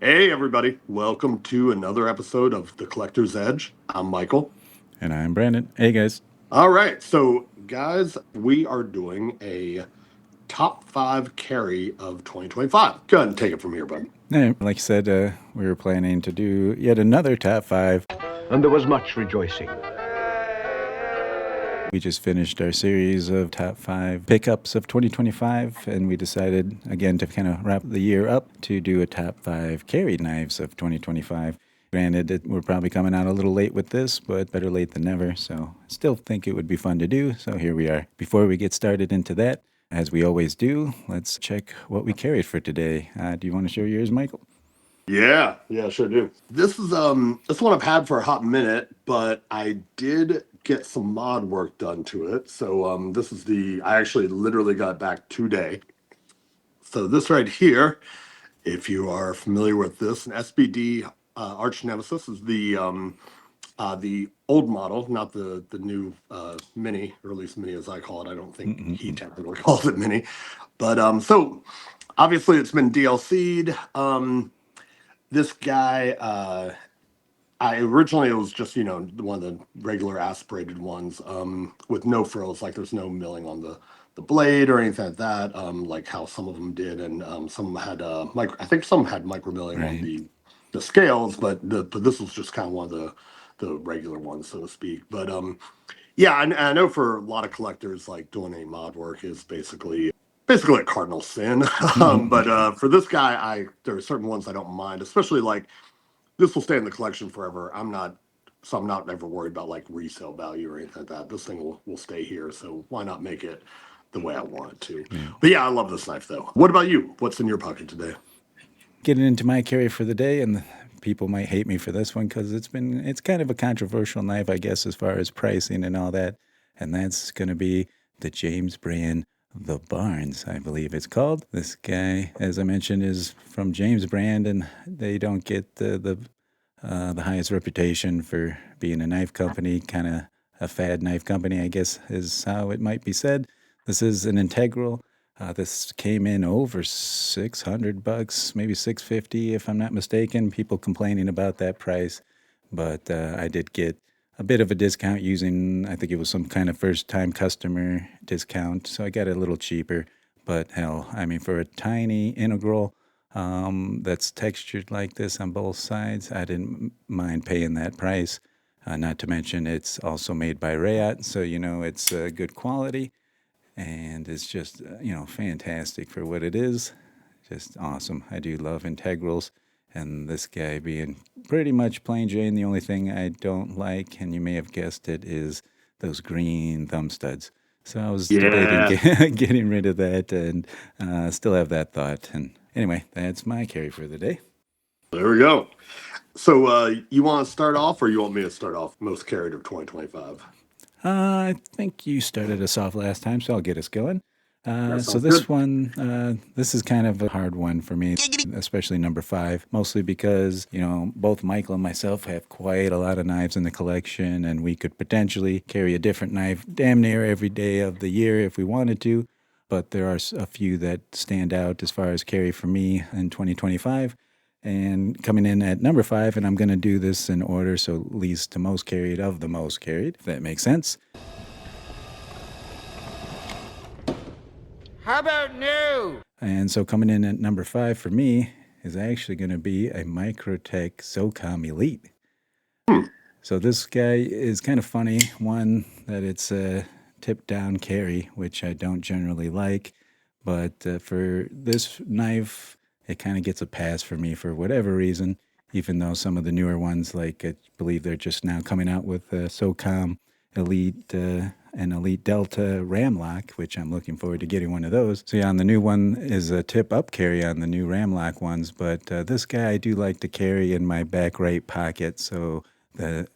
Hey, everybody. Welcome to another episode of The Collector's Edge. I'm Michael. And I'm Brandon. Hey, guys. All right. So, guys, we are doing a top five carry of 2025. Go ahead and take it from here, bud. Hey, like you said, we were planning to do yet another top five. And there was much rejoicing. We just finished our series of top five pickups of 2025, and we decided, again, to kind of wrap the year up to do a top five carry knives of 2025. Granted, we're probably coming out a little late with this, but better late than never. So I still think it would be fun to do. So here we are. Before we get started into that, as we always do, let's check what we carried for today. Do you want to share yours, Michael? Yeah, sure do. This one I've had for a hot minute, but I did get some mod work done to it. So this is the I actually literally got it back today. So this right here, if you are familiar with this, an SBD Arch Nemesis is the old model, not the new mini, or at least mini as I call it. I don't think he technically calls it mini, but so obviously it's been DLC'd. This guy, I originally it was just one of the regular aspirated ones with no frills, like there's no milling on the blade or anything like that, like how some of them did, and some had micro. I think some had micro milling on Right. the scales, but this was just kind of one of the regular ones, so to speak. But yeah, I know for a lot of collectors, like doing any mod work is basically a cardinal sin. But for this guy, I there are certain ones I don't mind, especially like this will stay in the collection forever. I'm not ever worried about like resale value or anything like that. This thing will stay here, so why not make it the way I want it to? Yeah. But yeah, I love this knife though. What about you? What's in your pocket today? Getting into my carry for the day, and people might hate me for this one because it's kind of a controversial knife, I guess, as far as pricing and all that. And that's going to be the James brand, the Barnes, I believe it's called. This guy, as I mentioned, is from James brand, and they don't get the highest reputation for being a knife company, kind of a fad knife company, I guess is how it might be said. This is an integral. This came in over $600, maybe 650 if I'm not mistaken. People complaining about that price, but I did get a bit of a discount using, I think it was some kind of first time customer discount, so I got it a little cheaper. But hell, I mean, for a tiny integral that's textured like this on both sides, I didn't mind paying that price. Not to mention, it's also made by Rayot, so it's good quality, and it's just fantastic for what it is. Just awesome. I do love integrals, and this guy being pretty much plain Jane. The only thing I don't like, and you may have guessed it, is those green thumb studs. So I was debating Yeah, getting rid of that, and still have that thought. And anyway, that's my carry for the day. there we go. So you want to start off, or you want me to start off? Most carried of 2025. I think you started us off last time, so I'll get us going. That So sounds this good. one, this is kind of a hard one for me, especially number five, mostly because, both Michael and myself have quite a lot of knives in the collection, and we could potentially carry a different knife damn near every day of the year if we wanted to. But there are a few that stand out as far as carry for me in 2025. And coming in at number five, and I'm going to do this in order, so least to most carried of the most carried, if that makes sense. How about new? And so coming in at number five for me is actually going to be a Microtech SOCOM Elite. Hmm. So this guy is kind of funny. One, that it's a tip down carry, which I don't generally like. But for this knife, it kind of gets a pass for me for whatever reason, even though some of the newer ones, like I believe they're just now coming out with SOCOM Elite and Elite Delta Ram Lock, which I'm looking forward to getting one of those. So yeah, on the new one is a tip up carry on the new Ram Lock ones, but this guy I do like to carry in my back right pocket, so the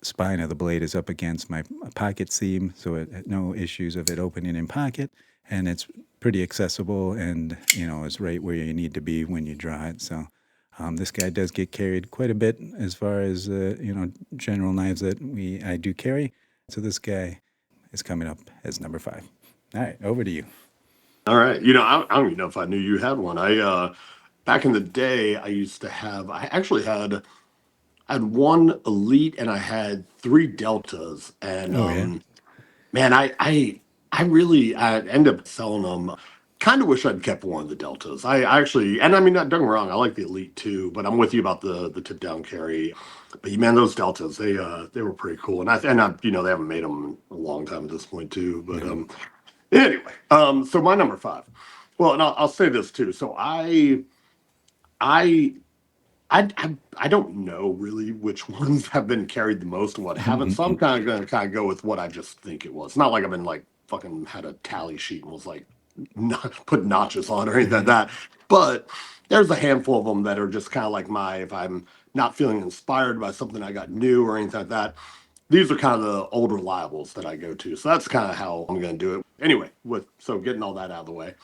spine of the blade is up against my pocket seam, so no issues of it opening in pocket, and it's pretty accessible, and is right where you need to be when you draw it. So this guy does get carried quite a bit as far as general knives that I do carry. So this guy is coming up as number five. All right, over to you. All right. I don't even know if I knew you had one. back in the day, I actually I had one elite and I had three deltas, and Oh yeah. man, I really I ended up selling them. Kind of wish I'd kept one of the deltas. I actually, and I mean, don't get me wrong, I like the elite too, but I'm with you about the tip down carry. But man, those deltas, they were pretty cool, they haven't made them in a long time at this point too. But No. anyway, so my number five. Well, and I'll say this too. So I I don't know really which ones have been carried the most and what haven't. So I'm kind of going to kind of go with what I just think it was. Not like I've been like fucking had a tally sheet and was like not put notches on or anything like that. But there's a handful of them that are just kind of like if I'm not feeling inspired by something I got new or anything like that. These are kind of the old reliables that I go to. So that's kind of how I'm going to do it. Anyway, with so getting all that out of the way,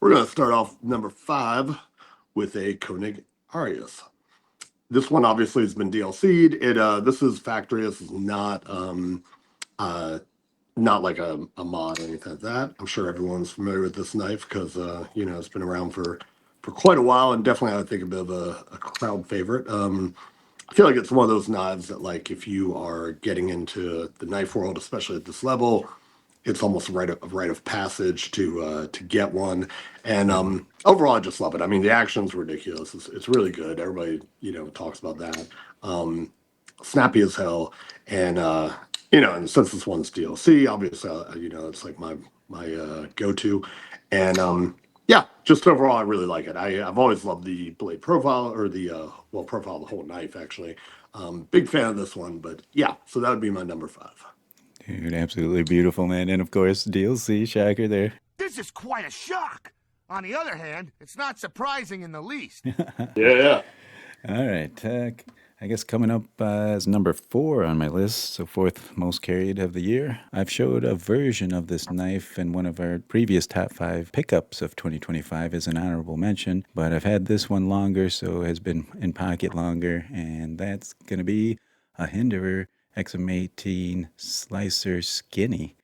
we're going to start off number five with a Koenig Arias. This one obviously has been DLC'd. This is factory. This is uh not like a mod or anything like that. I'm sure everyone's familiar with this knife because it's been around for quite a while and definitely I think a bit of a crowd favorite. I feel like it's one of those knives that like if you are getting into the knife world, especially at this level, it's almost a rite of passage to get one. And overall, I just love it. I mean, the action's ridiculous. It's really good. Everybody talks about that. Um, Snappy as hell, and and since this one's DLC, obviously, it's like my go to, and yeah, just overall, I really like it. I've always loved the blade profile or the profile of the whole knife actually. Big fan of this one, but yeah, so that would be my number five. Dude, absolutely beautiful, man. And of course, DLC shocker there. This is quite a shock. On the other hand, it's not surprising in the least. Yeah, yeah. All right. I guess coming up as number four on my list, so fourth most carried of the year. I've showed a version of this knife in one of our previous top five pickups of 2025 as an honorable mention, but I've had this one longer, so it has been in pocket longer, and that's going to be a Hinderer XM18 Slicer Skinny.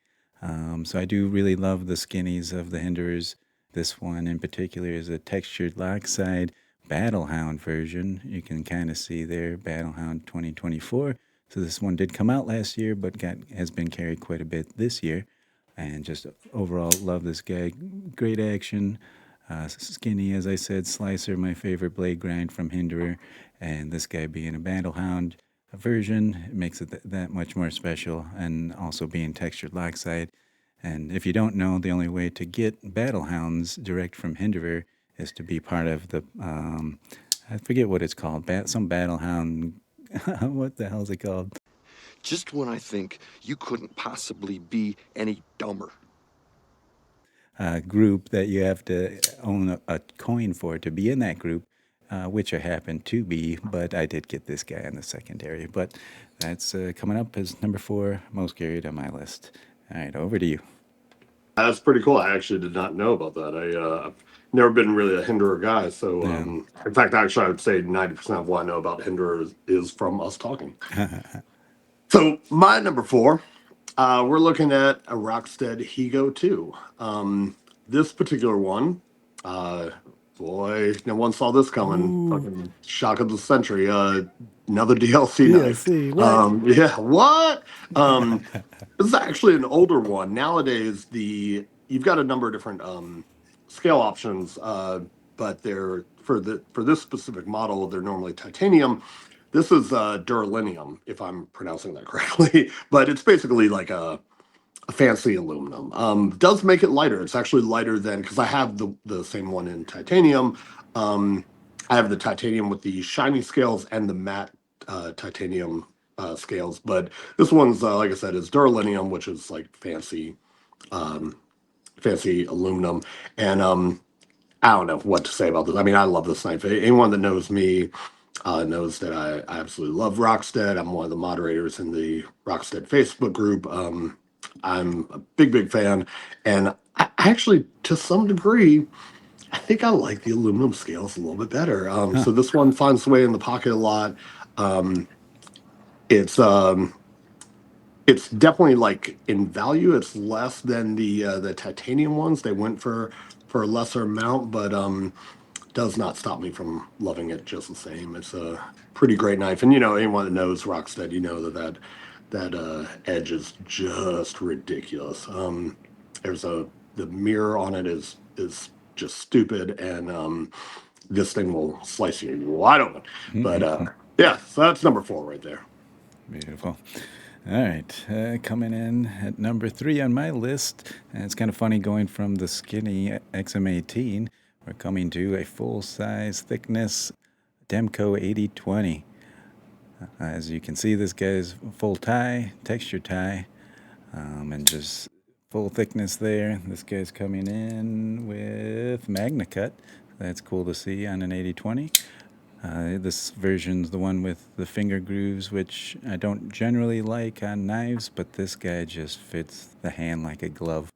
So I do really love the skinnies of the Hinderers. This one in particular is a textured lockside Battlehound version. You can kind of see there, Battlehound 2024. So this one did come out last year, but has been carried quite a bit this year. And just overall, love this guy. Great action. Skinny, as I said, Slicer, my favorite blade grind from Hinderer. And this guy being a Battlehound version, it makes it that much more special. And also being textured lockside. And if you don't know, the only way to get Battlehounds direct from Hinderer is to be part of the, I forget what it's called, some Battlehound, what the hell is it called? Just when I think you couldn't possibly be any dumber. Group that you have to own a coin for to be in that group, which I happen to be, but I did get this guy in the secondary. But that's coming up as number four most carried on my list. All right, over to you. That's pretty cool. I actually did not know about that. I've never been really a Hinderer guy. So, Yeah. in fact, actually, I would say 90% of what I know about Hinderer is from us talking. So, my number four, we're looking at a Rockstead Higo 2. This particular one, uh, boy, no one saw this coming. Ooh, Fucking shock of the century. Another DLC knife. DLC, what? Yeah, what? This is actually an older one. Nowadays, you've got a number of different scale options, but they're for this specific model, they're normally titanium. This is duralinium, if I'm pronouncing that correctly, but it's basically like a fancy aluminum. Does make it lighter. It's actually lighter than because I have the same one in titanium. Um, I have the titanium with the shiny scales and the matte titanium scales, but this one's like I said is duralinium, which is like um, fancy aluminum. And I don't know what to say about this. I mean, I love this knife. Anyone that knows me knows that I absolutely love Rockstead. I'm one of the moderators in the Rockstead Facebook group. I'm a big fan, and I actually, to some degree, I think I like the aluminum scales a little bit better. Huh. So this one finds its way in the pocket a lot. Um, it's um, it's definitely like in value, it's less than the titanium ones. They went for a lesser amount, but does not stop me from loving it just the same. It's a pretty great knife, and anyone that knows Rockstead, that edge is just ridiculous. There's a the mirror on it is just stupid, and this thing will slice you wide open. But yeah, so that's number 4 right there. Beautiful. All right, coming in at number 3 on my list, and it's kind of funny going from the skinny XM18, we're coming to a full-size thickness Demco 8020. As you can see, this guy's full tie, texture tie, and just full thickness there. This guy's coming in with Magna Cut. That's cool to see on an 8020. This version's the one with the finger grooves, which I don't generally like on knives, but this guy just fits the hand like a glove.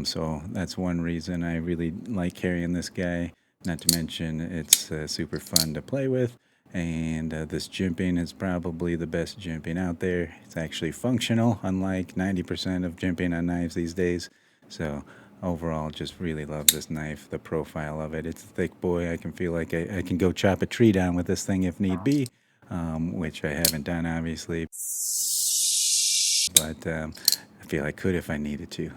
So that's one reason I really like carrying this guy. Not to mention it's super fun to play with. And this jimping is probably the best jimping out there. It's actually functional, unlike 90% of jimping on knives these days. So overall, just really love this knife, the profile of it. It's a thick boy. I can feel like I can go chop a tree down with this thing if need be, which I haven't done, obviously. But I feel I could if I needed to.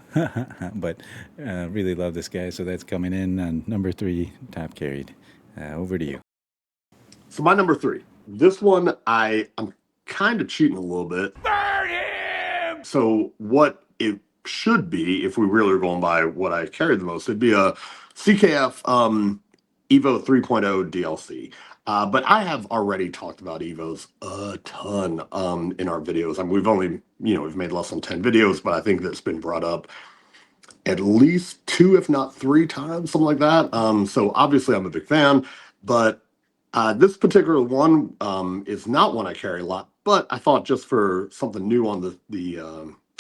But really love this guy. So that's coming in on number 3, top carried. Over to you. So my number 3. This one I'm kind of cheating a little bit. Burn him! So what it should be, if we really are going by what I carried the most, it'd be a CKF Evo 3.0 DLC. But I have already talked about Evos a ton in our videos. I mean, we've made less than 10 videos, but I think that's been brought up at least 2, if not 3 times, something like that. So obviously I'm a big fan, but this particular one is not one I carry a lot, but I thought just for something new on the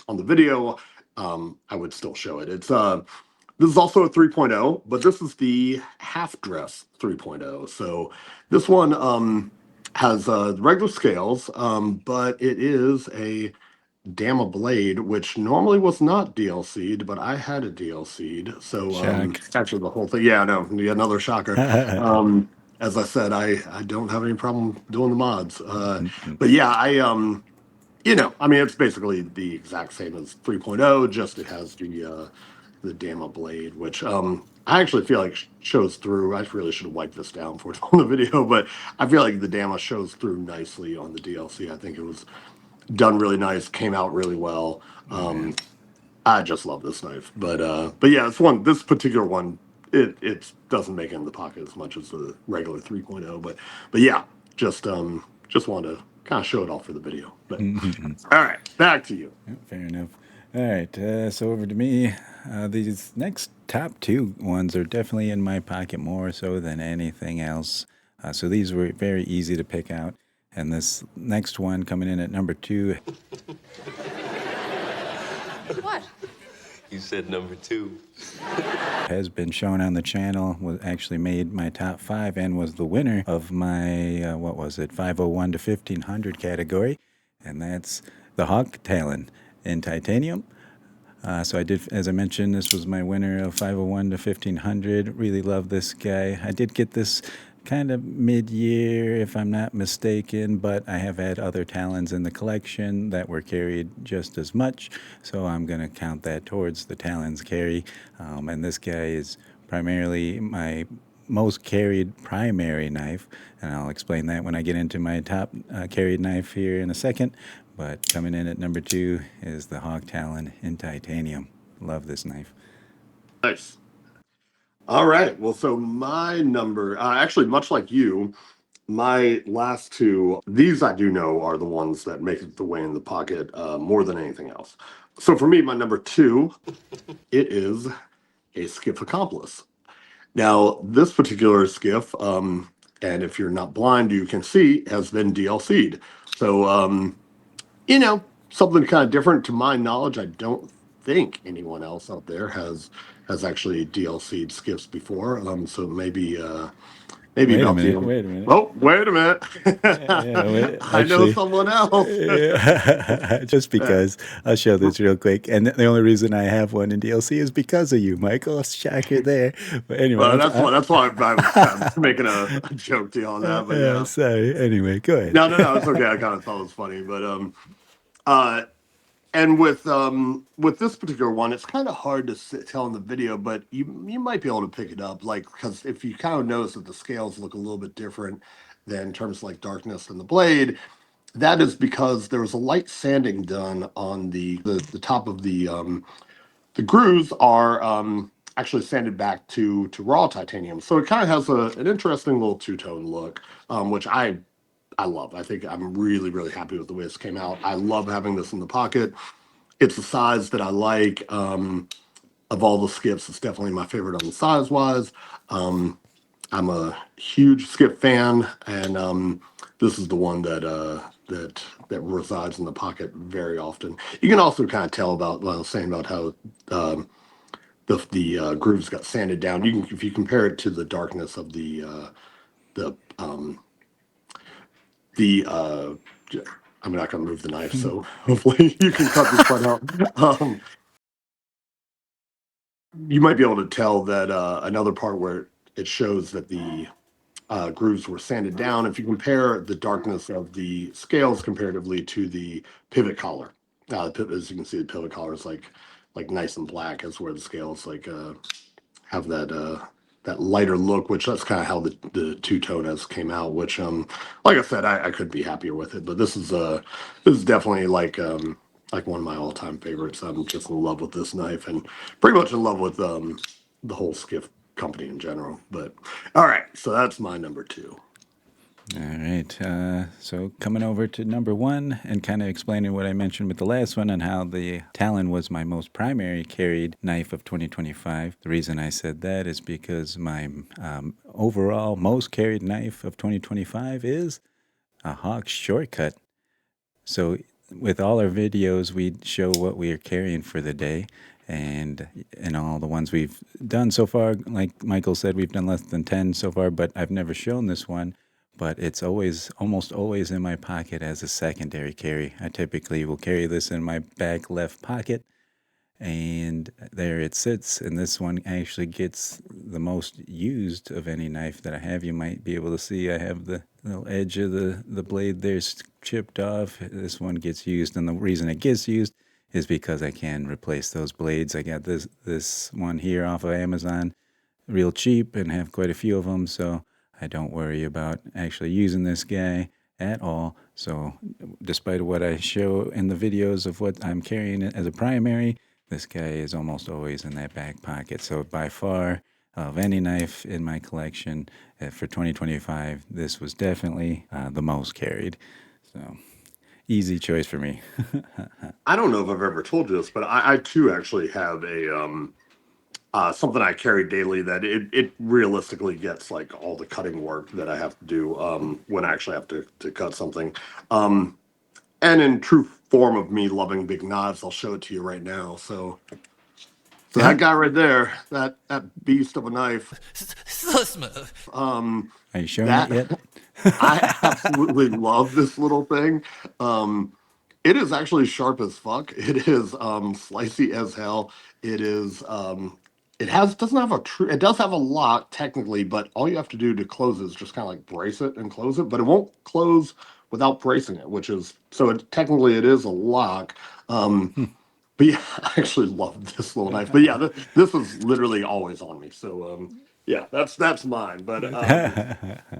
video, I would still show it. This is also a 3.0, but this is the half dress 3.0. So this one has regular scales, but it is a Dama blade, which normally was not DLC'd, but I had it DLC'd. So Shock. it's actually the whole thing. Yeah, no, another shocker. As I said, I don't have any problem doing the mods. But yeah, I mean, it's basically the exact same as 3.0, just it has the Dama blade, which I actually feel like shows through. I really should have wiped this down for it on the video, but I feel like the Dama shows through nicely on the DLC. I think it was done really nice, came out really well. I just love this knife, but yeah, this particular one, it doesn't make it in the pocket as much as the regular 3.0, but yeah, just wanted to kind of show it off for the video. But all right, back to you. Fair enough. All right, so over to me. These next top 2 ones are definitely in my pocket more so than anything else. So these were very easy to pick out. And this next one coming in at number 2. What? You said number 2. Has been shown on the channel, was actually made my top 5 and was the winner of my, 501 to 1500 category. And that's the Hawk Talon in titanium. So I did, as I mentioned, this was my winner of 501 to 1500. Really love this guy. I did get this kind of mid-year, if I'm not mistaken, but I have had other Talons in the collection that were carried just as much, so I'm going to count that towards the Talons carry. And this guy is primarily my most carried primary knife, and I'll explain that when I get into my top carried knife here in a second. But coming in at number 2 is the Hawk Talon in titanium. Love this knife. Nice. All right. Well, so my number, actually, much like you, my last 2, these I do know are the ones that make it the way in the pocket more than anything else. So for me, my number 2, it is a skiff accomplice. Now, this particular skiff, and if you're not blind, you can see, has been DLC'd. So, something kind of different to my knowledge. I don't think anyone else out there has actually DLC'd skiffs before. So Maybe Wait a about the minute. end. Wait a minute. Oh, wait a minute. Yeah, wait, I know actually, someone else. just Yeah. because I'll show this real quick, and the only reason I have one in DLC is because of you, Michael. Shocker there. But anyway, Well, that's why I was kind of making a joke to you on that, but yeah. sorry. Anyway, go ahead. No, it's okay. I kind of thought it was funny, but uh, and with this particular one, it's kind of hard to tell in the video, but you might be able to pick it up, like because if you kind of notice that the scales look a little bit different than in terms of like darkness in the blade, that is because there was a light sanding done on the top of the grooves are actually sanded back to raw titanium, so it kind of has an interesting little two tone look, which I love. I think I'm really really happy with the way this came out. I love having this in the pocket. It's a size that I like. Of all the skips, it's definitely my favorite on the size wise. Um, I'm a huge skip fan, and this is the one that resides in the pocket very often. You can also kind of tell about what I was saying about how um, the grooves got sanded down. You can if you compare it to the darkness of the the I'm not going to move the knife, so hopefully you can cut this part out. Um, you might be able to tell that another part where it shows that the grooves were sanded down. If you compare the darkness of the scales comparatively to the pivot collar, as you can see, the pivot collar is like nice and black, as where the scales like have that lighter look, which that's kind of how the two tone has came out. Which like I said, I couldn't be happier with it. But this is definitely like one of my all time favorites. I'm just in love with this knife and pretty much in love with the whole skiff company in general. But all right, so that's my number two. All right. So coming over to number one and kind of explaining what I mentioned with the last one and how the Talon was my most primary carried knife of 2025. The reason I said that is because my overall most carried knife of 2025 is a Hawk Shortcut. So with all our videos, we show what we are carrying for the day. And in all the ones we've done so far, like Michael said, we've done less than 10 so far, but I've never shown this one. But it's almost always in my pocket as a secondary carry. I typically will carry this in my back left pocket, and there it sits. And this one actually gets the most used of any knife that I have. You might be able to see I have the little edge of the blade there's chipped off. This one gets used, and the reason it gets used is because I can replace those blades. I got this one here off of Amazon real cheap and have quite a few of them, so I don't worry about actually using this guy at all. So despite what I show in the videos of what I'm carrying as a primary, this guy is almost always in that back pocket. So by far, of any knife in my collection for 2025, this was definitely the most carried. So easy choice for me. I don't know if I've ever told you this, but I too actually have a something I carry daily that it realistically gets like all the cutting work that I have to do when I actually have to cut something. Um, and in true form of me loving big knives, I'll show it to you right now. So that guy right there, that beast of a knife, So smooth. Are you showing it that yet? I absolutely love this little thing. Um, it is actually sharp as fuck. It is slicey as hell. It is it has doesn't have a true it does have a lock technically, but all you have to do to close it is just kind of like brace it and close it, but it won't close without bracing it, which is so it technically it is a lock. Um but yeah, I actually love this little knife. But yeah, this is literally always on me. So yeah, that's mine.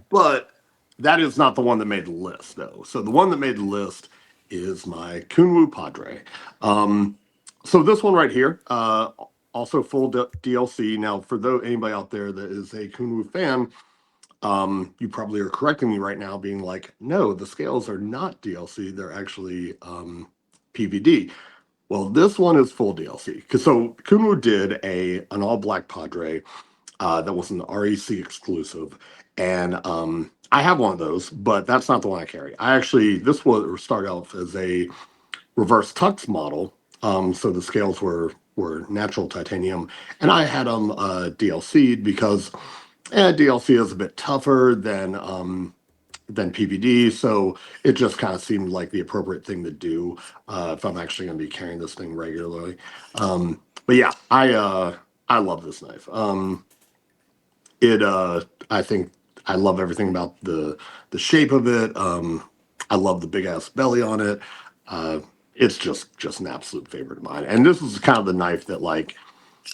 But that is not the one that made the list, though. So the one that made the list is my Kunwu Padre. Um, so this one right here, also full DLC. Now, for anybody out there that is a Kunwu fan, you probably are correcting me right now, being like, no, the scales are not DLC; they're actually PVD. Well, this one is full DLC because so Kunwu did an all black Padre that was an REC exclusive, and I have one of those, but that's not the one I carry. I actually this was started off as a reverse tux model, so the scales were natural titanium, and I had them DLC'd because And DLC is a bit tougher than PVD, so it just kind of seemed like the appropriate thing to do if I'm actually going to be carrying this thing regularly. But yeah, I love this knife. It I think I love everything about the shape of it. I love the big ass belly on it. It's just an absolute favorite of mine. And this is kind of the knife that, like,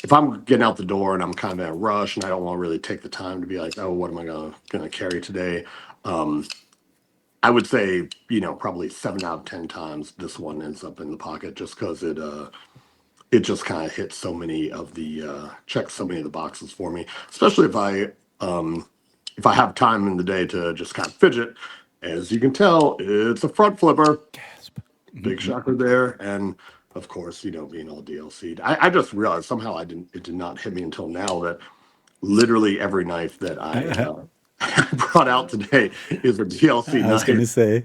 if I'm getting out the door and I'm kind of in a rush and I don't want to really take the time to be like, oh, what am I gonna carry today? Um, I would say, probably 7 out of 10 times this one ends up in the pocket just because it just kind of hits so many of the checks so many of the boxes for me, especially if I have time in the day to just kind of fidget. As you can tell, it's a front flipper. Gasp. Big shocker there, and of course, being all DLC'd. I just realized somehow it did not hit me until now that literally every knife that I brought out today is a DLC I was going to knife. say,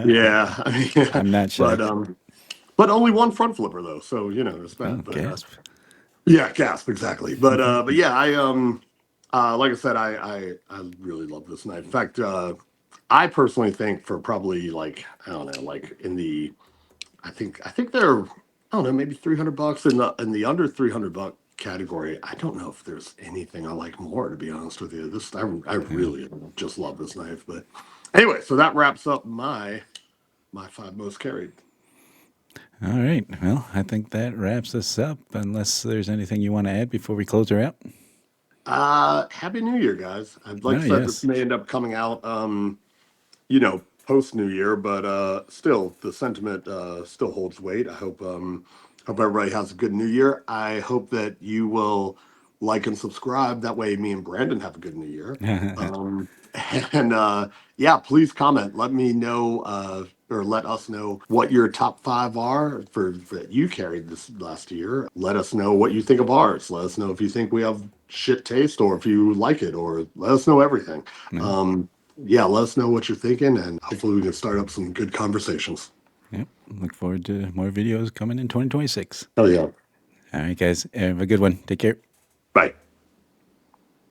Yeah, I mean, I'm not but shocked. but only one front flipper though, so there's Oh, that. But gasp. yeah, gasp exactly. But yeah, like I said, I really love this knife. In fact, I personally think for probably, like, I don't know, like in the I think they're, I don't know, maybe $300 in the under $300 category. I don't know if there's anything I like more, to be honest with you. I really just love this knife. But anyway, so that wraps up my five most carried. All right. Well, I think that wraps us up, unless there's anything you want to add before we close her out. Happy New Year, guys. I'd like Oh, I said, this yes. may end up coming out post New Year, but still the sentiment still holds weight. I hope everybody has a good New Year. I hope that you will like and subscribe. That way, me and Brandon have a good New Year. Um, and yeah, please comment. Let me know, or let us know what your top five are for that you carried this last year. Let us know what you think of ours. Let us know if you think we have shit taste or if you like it, or let us know everything. No. Um, yeah, let us know what you're thinking, and hopefully we can start up some good conversations. Yep. Look forward to more videos coming in 2026. Oh yeah. All right, guys. Have a good one. Take care. Bye.